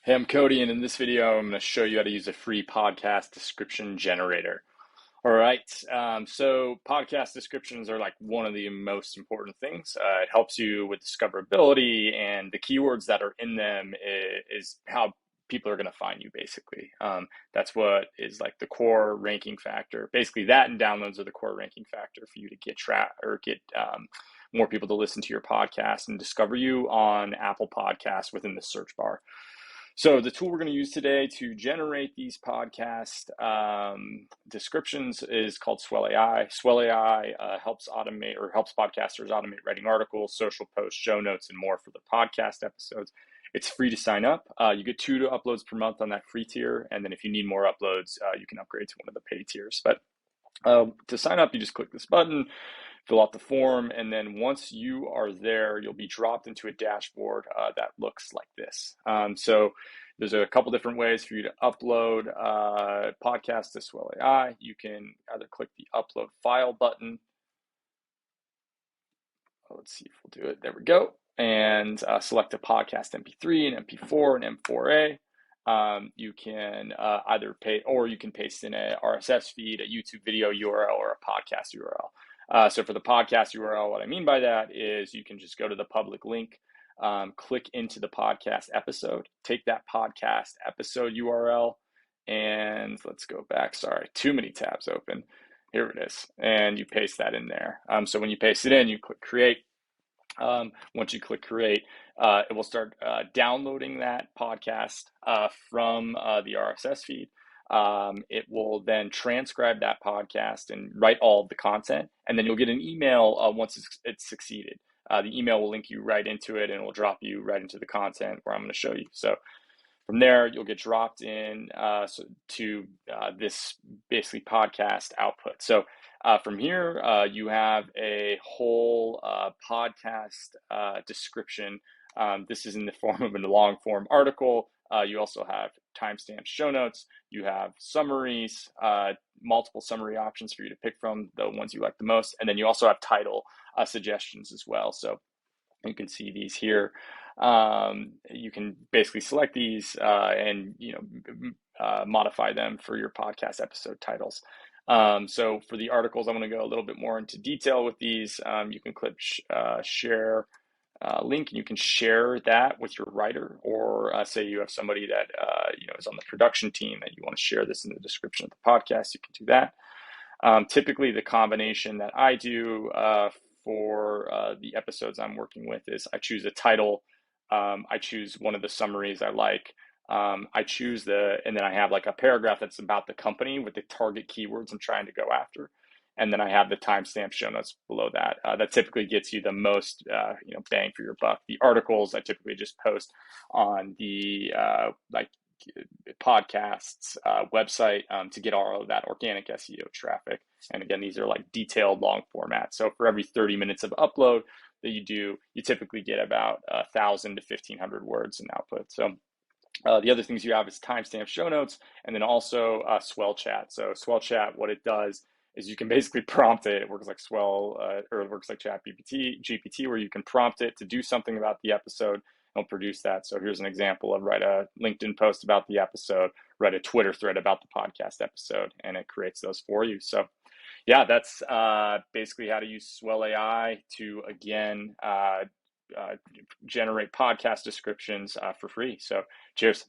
Hey, I'm Cody, and in this video, I'm going to show you how to use a free podcast description generator. All right, so podcast descriptions are like one of the most important things. It helps you with discoverability, and the keywords that are in them is how people are going to find you, basically. That's what is like the core ranking factor. Basically, that and downloads are the core ranking factor for you to get more people to listen to your podcast and discover you on Apple Podcasts within the search bar. So the tool we're going to use today to generate these podcast descriptions is called Swell AI. Swell AI helps podcasters automate writing articles, social posts, show notes, and more for the podcast episodes. It's free to sign up. You get 2 uploads per month on that free tier, and then if you need more uploads, you can upgrade to one of the paid tiers. But to sign up, you just click this button, fill out the form, and then once you are there, you'll be dropped into a dashboard that looks like this. So there's a couple different ways for you to upload podcasts to Swell AI. You can either click the upload file button. Let's see if we'll do it. There we go. And select a podcast MP3, an MP4, an M4A. You can either pay, or you can paste in a RSS feed, a YouTube video URL, or a podcast URL. So for the podcast URL, what I mean by that is you can just go to the public link, click into the podcast episode, take that podcast episode URL, and let's go back. Sorry, too many tabs open. Here it is. And you paste that in there. So when you paste it in, you click create. Once you click create, it will start downloading that podcast from the RSS feed. It will then transcribe that podcast and write all of the content, and then you'll get an email once it's succeeded. The email will link you right into it, and it will drop you right into the content where I'm going to show you. So from there, you'll get dropped in to this basically podcast output. So from here, you have a whole podcast description. This is in the form of a long form article. You also have timestamp show notes. You have summaries, multiple summary options for you to pick from, the ones you like the most. And then you also have title suggestions as well. So you can see these here. You can basically select these and modify them for your podcast episode titles. So for the articles, I'm going to go a little bit more into detail with these. You can click share link, and you can share that with your writer, or say you have somebody that is on the production team that you want to share this in the description of the podcast. You can do that. Typically, the combination that I do for the episodes I'm working with is I choose a title, I choose one of the summaries I like, and then I have like a paragraph that's about the company with the target keywords I'm trying to go after. And then I have the timestamp show notes below that. That typically gets you the most, bang for your buck. The articles I typically just post on the podcasts website to get all of that organic SEO traffic. And again, these are like detailed long format. So for every 30 minutes of upload that you do, you typically get about 1,000 to 1,500 words in output. So the other things you have is timestamp show notes, and then also Swell Chat. So Swell Chat, what it does is you can basically prompt it. It works like Swell, or it works like Chat GPT, where you can prompt it to do something about the episode. It'll produce that. So here's an example of write a LinkedIn post about the episode, write a Twitter thread about the podcast episode, and it creates those for you. So yeah, that's basically how to use Swell AI to, again, generate podcast descriptions for free. So cheers.